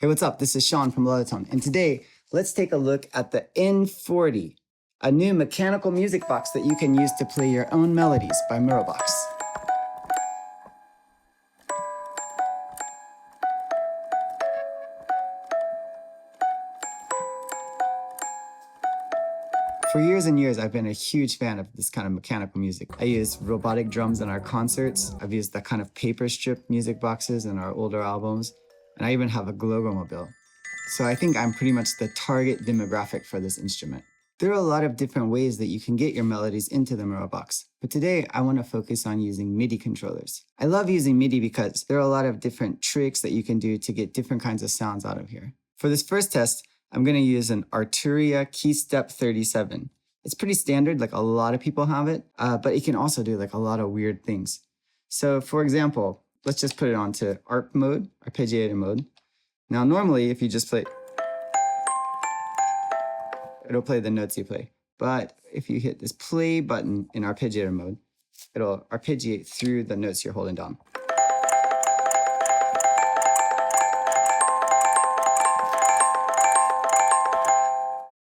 Hey, what's up? This is Sean from Lullatone, and today let's take a look at the N40, a new mechanical music box that you can use to play your own melodies by Muro Box. For years and years, I've been a huge fan of this kind of mechanical music. I use robotic drums in our concerts. I've used that kind of paper strip music boxes in our older albums, and I even have a Globomobile. So I think I'm pretty much the target demographic for this instrument. There are a lot of different ways that you can get your melodies into the Muro Box, but today I want to focus on using MIDI controllers. I love using MIDI because there are a lot of different tricks that you can do to get different kinds of sounds out of here. For this first test, I'm going to use an Arturia Keystep 37. It's pretty standard, like a lot of people have it, but it can also do like a lot of weird things. So for example, let's just put it onto ARP mode, arpeggiator mode. Now, normally, if you just play, it'll play the notes you play. But if you hit this play button in arpeggiator mode, it'll arpeggiate through the notes you're holding down.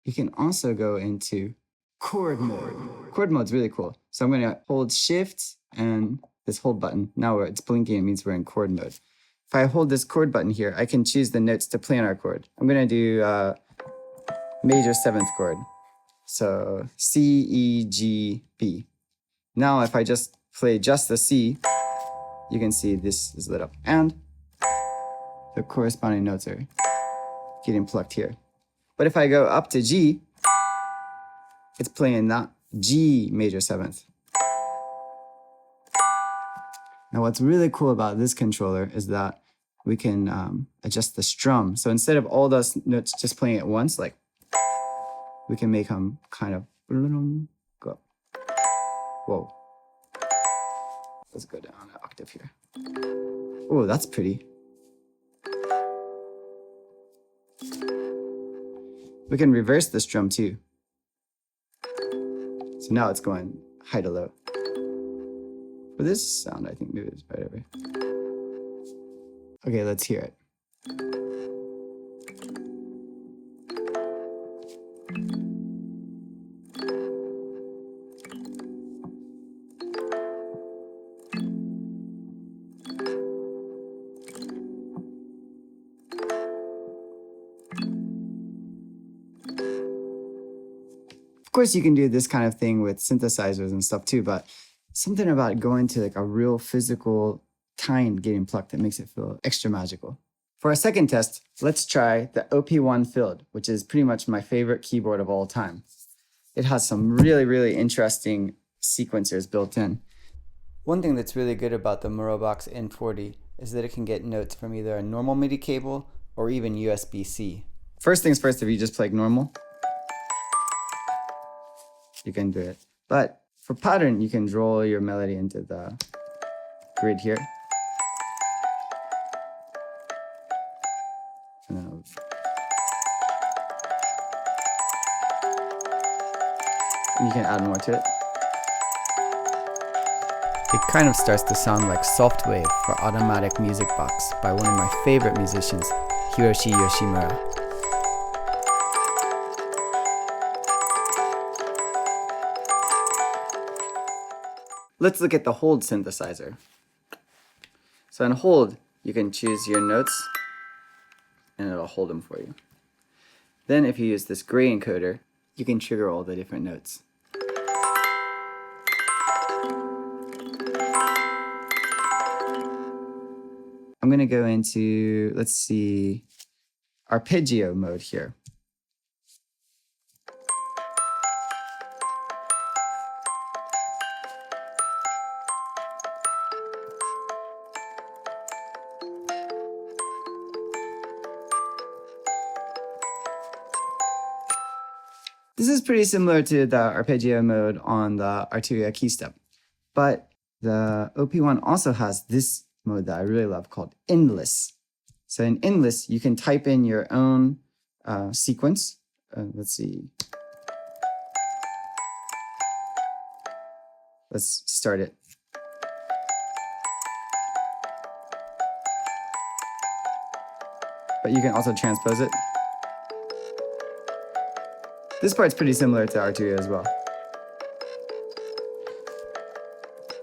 You can also go into chord mode. Chord mode's really cool. So I'm going to hold Shift and this hold button. Now it's blinking, it means we're in chord mode. If I hold this chord button here, I can choose the notes to play on our chord. I'm going to do major 7th chord. So C, E, G, B. Now if I just play just the C, you can see this is lit up. And the corresponding notes are getting plucked here. But if I go up to G, it's playing that G major 7th. Now what's really cool about this controller is that we can adjust the strum. So instead of all those notes just playing at once, like we can make them kind of go up. Whoa. Let's go down an octave here. Oh, that's pretty. We can reverse this drum too. So now it's going high to low. For this sound, I think maybe it's better. Okay, let's hear it. Of course, you can do this kind of thing with synthesizers and stuff too, but something about going to like a real physical tine getting plucked that makes it feel extra magical. For our second test, let's try the Op1 Field, which is pretty much my favorite keyboard of all time. It has some really interesting sequencers built in. One thing that's really good about the Muro Box N40 is that it can get notes from either a normal MIDI cable or even USB-C. First things first, if you just play normal, you can do it. But for pattern, you can draw your melody into the grid here. And then you can add more to it. It kind of starts to sound like Soft Wave for Automatic Music Box by one of my favorite musicians, Hiroshi Yoshimura. Let's look at the hold synthesizer. So in hold, you can choose your notes and it'll hold them for you. Then if you use this gray encoder, you can trigger all the different notes. I'm going to go into, let's see, arpeggio mode here. This is pretty similar to the arpeggio mode on the Arturia Keystep, but the OP1 also has this mode that I really love called Endless. So in Endless, you can type in your own sequence. Let's see. Let's start it. but you can also transpose it. This part's pretty similar to Arturia as well.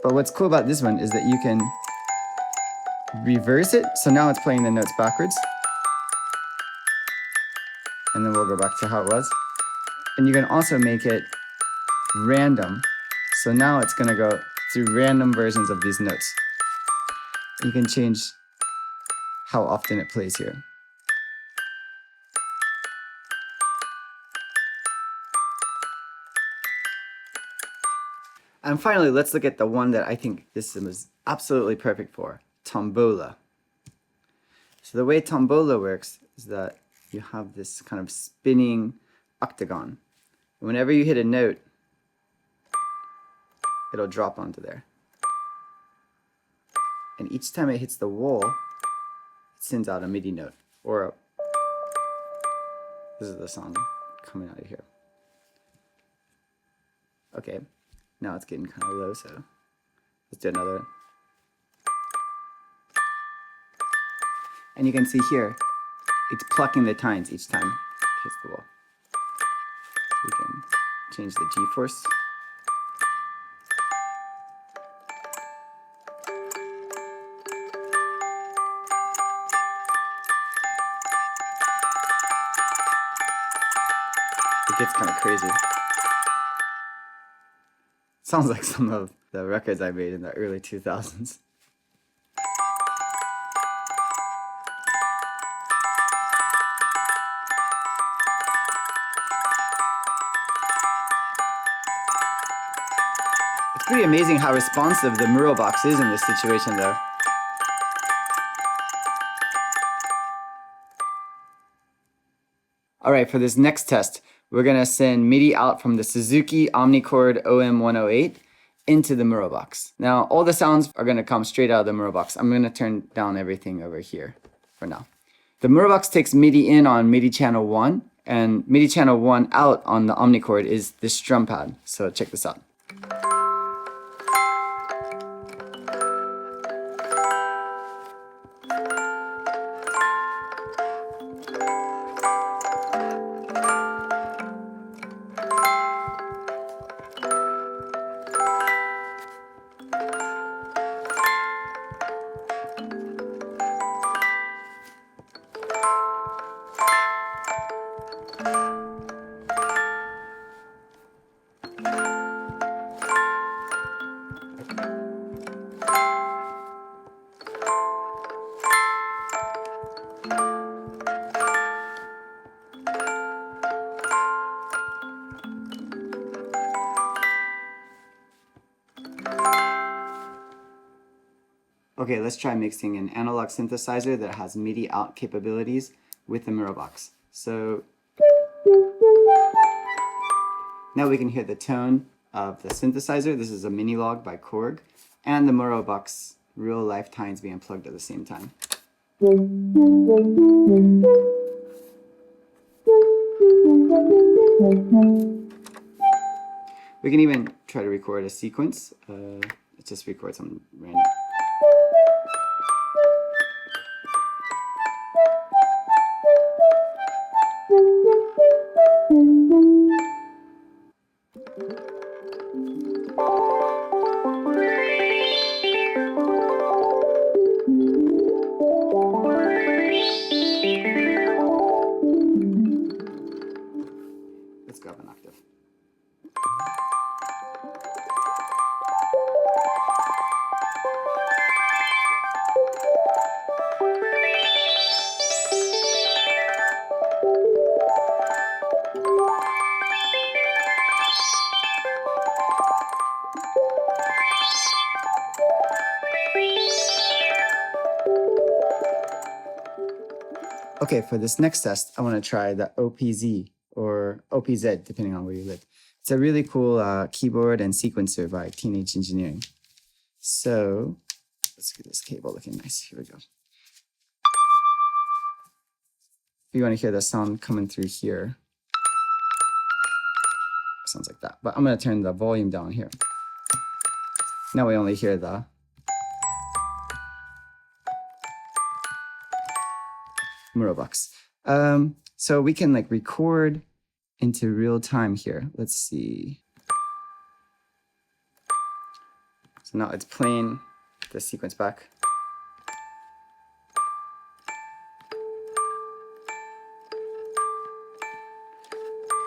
But what's cool about this one is that you can reverse it, so now it's playing the notes backwards. And then we'll go back to how it was. And you can also make it random. So now it's gonna go through random versions of these notes. You can change how often it plays here. And finally, let's look at the one that I think this was absolutely perfect for, tombola. So the way tombola works is that you have this kind of spinning octagon. Whenever you hit a note, it'll drop onto there. And each time it hits the wall, it sends out a MIDI note. This is the song coming out of here. Okay, now it's getting kind of low, so let's do another. And you can see here, it's plucking the tines each time it hits the wall. We can change the G-force. It gets kind of crazy. Sounds like some of the records I made in the early 2000s. It's pretty amazing how responsive the Muro Box is in this situation though. Alright, for this next test, we're going to send MIDI out from the Suzuki Omnichord OM-108 into the Muro Box. Now, all the sounds are going to come straight out of the Muro Box. I'm going to turn down everything over here for now. The Muro Box takes MIDI in on MIDI channel 1, and MIDI channel 1 out on the Omnichord is this drum pad. So check this out. Okay, let's try mixing an analog synthesizer that has MIDI out capabilities with the Muro Box. So now we can hear the tone of the synthesizer. This is a Minilogue by Korg, and the Muro Box real life tines being plugged at the same time. We can even try to record a sequence. Let's just record some random. Let's go up an octave. Okay, for this next test, I want to try the OPZ or OPZ, depending on where you live. It's a really cool keyboard and sequencer by Teenage Engineering. So let's get this cable looking nice. Here we go. If you want to hear the sound coming through here, it sounds like that. But I'm going to turn the volume down here. Now we only hear the Muro Box. So we can like record into real time here. Let's see. So now it's playing the sequence back.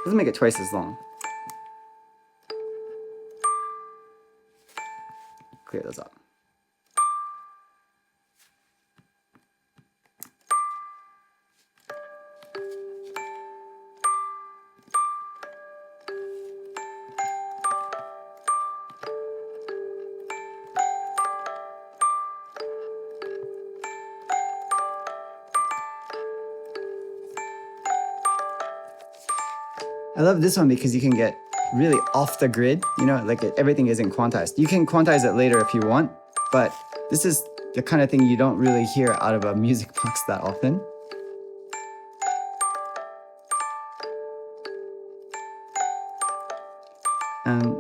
Let's make it twice as long. Clear those up. I love this one because you can get really off the grid, you know, like everything isn't quantized. You can quantize it later if you want, but this is the kind of thing you don't really hear out of a music box that often. And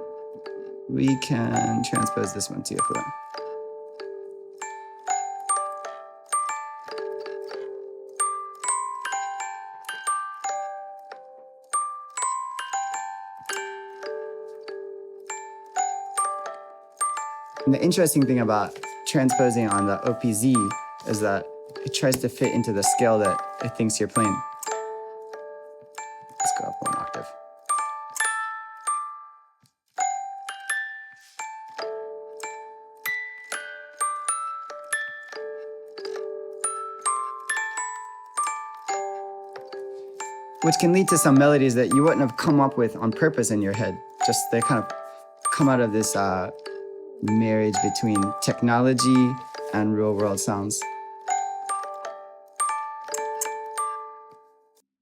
we can transpose this one too if we want. And the interesting thing about transposing on the OPZ is that it tries to fit into the scale that it thinks you're playing. Let's go up one octave. Which can lead to some melodies that you wouldn't have come up with on purpose in your head. Just they kind of come out of this marriage between technology and real world sounds.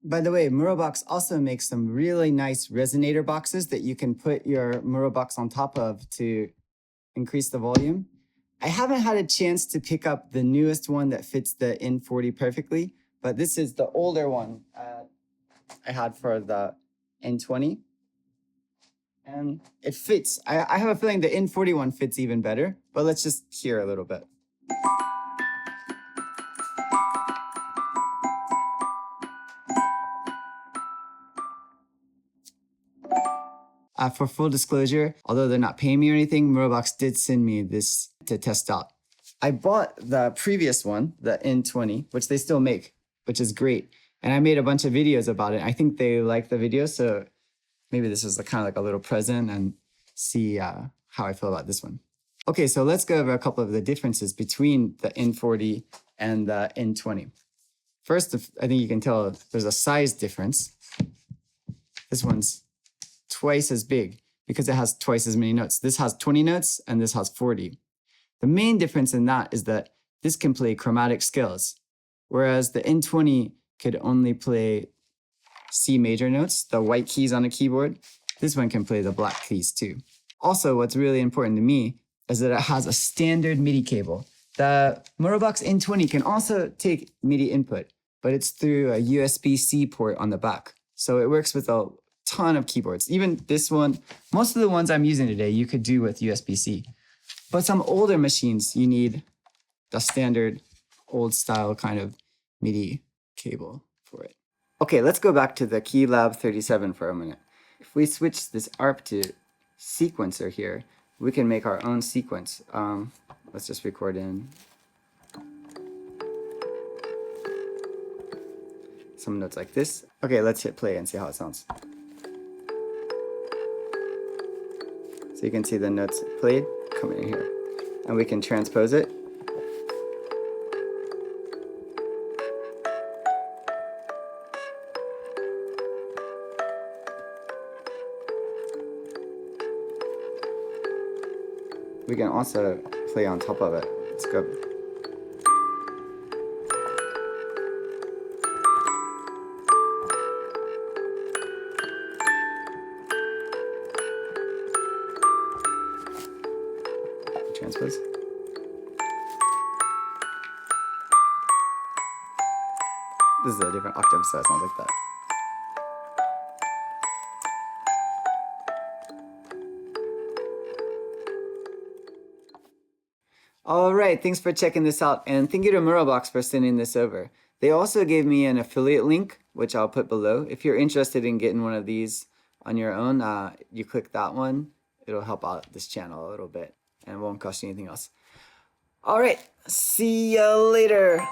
By the way, Muro Box also makes some really nice resonator boxes that you can put your Muro Box on top of to increase the volume. I haven't had a chance to pick up the newest one that fits the N40 perfectly, but this is the older one I had for the N20. And it fits. I have a feeling the N40 one fits even better, but let's just hear a little bit. For full disclosure, although they're not paying me or anything, Muro Box did send me this to test out. I bought the previous one, the N20, which they still make, which is great. And I made a bunch of videos about it. I think they like the video, so maybe this is kind of like a little present and see how I feel about this one. Okay, so let's go over a couple of the differences between the N40 and the N20. First, I think you can tell there's a size difference. This one's twice as big because it has twice as many notes. This has 20 notes and this has 40. The main difference in that is that this can play chromatic scales, whereas the N20 could only play C major notes, the white keys on a keyboard. This one can play the black keys too. Also, what's really important to me is that it has a standard MIDI cable. The Muro Box N20 can also take MIDI input, but it's through a USB-C port on the back. So it works with a ton of keyboards. Even this one, most of the ones I'm using today, you could do with USB-C. But some older machines, you need the standard old style kind of MIDI cable for it. Okay, let's go back to the Keylab 37 for a minute. If we switch this ARP to sequencer here, we can make our own sequence. Let's just record in some notes like this. Okay, let's hit play and see how it sounds. So you can see the notes played coming in here. And we can transpose it. We can also play on top of it. Let's go. Transpose. This is a different octave, so it sounds like that. All right, thanks for checking this out, and thank you to Muro Box for sending this over. They also gave me an affiliate link, which I'll put below. If you're interested in getting one of these on your own, you click that one. It'll help out this channel a little bit and it won't cost you anything else. All right, see ya later.